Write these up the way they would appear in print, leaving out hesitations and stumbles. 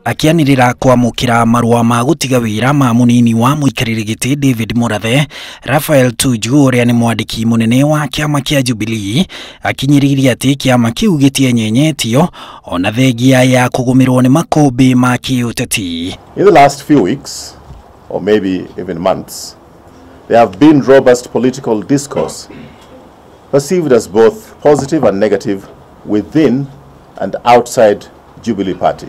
Akianirira kwamukira marua ma gutiga wira ma munini wa muikariri giti David Murathe, Raphael Tuju uria ni Mwandiki munene wa kiama kia Jubilee akinyiriria ati kiama kiu gitienyenyetio ona thengia ya kugumirwo ni makumbi ma kiuteti. In the last few weeks, or maybe even months, there have been robust political discourse perceived as both positive and negative within and outside Jubilee Party.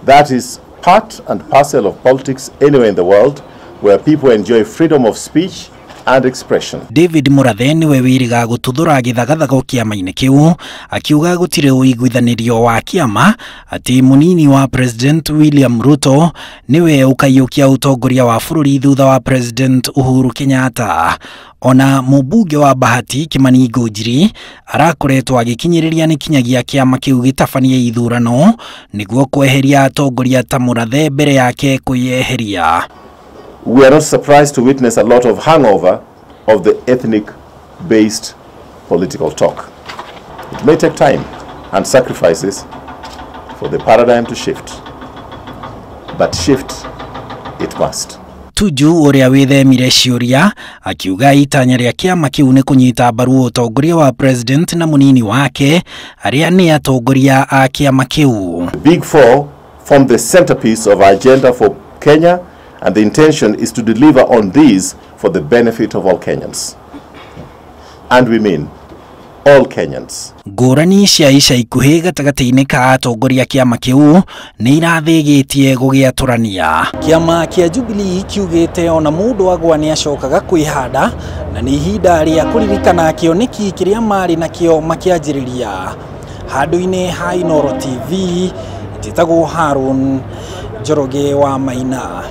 That is part and parcel of politics anywhere in the world where people enjoy freedom of speech and expression. David Murathe niwe wiriga gututhura githagathago kiama-ini kiu akiuga gutire uiguithanirio wa kiama ati munini wa President William Ruto niwe ukayukia utongoria wa bururi thutha wa President Uhuru Kenyatta. Ona mubunge wa Bahati Kimani Ngujiri arakoretwo agikinyiriria ni kinyagia kiama kiu gitabanie ithurano niguo kweheria atongoria ta Murathe mbere yake kuyeheria. We are not surprised to witness a lot of hangover of the ethnic-based political talk. It may take time and sacrifices for the paradigm to shift, but shift it must. Tuju uria withemire ciuria akiuga itanya ria kiama kiu ni kunyita mbaru utongoria wa president na munini wake aria ni atongoria a kiama kiu. The Big Four form the centerpiece of our agenda for Kenya, and the intention is to deliver on these for the benefit of all Kenyans. And we mean all Kenyans. Ngurani cia ica ikuhi gatagati-ini ka atongoria kiama kiu ni irathigitie gugiaturania. Kiama kia Jubilee kiugite ona mundu agwa ni acokaga kwihanda na ni ihinda ria kuririkana kioneki kiria mari na kio makianjiriria. Handu-ini ha Inooro TV, njitagwo Harun Njoroge wa Maina.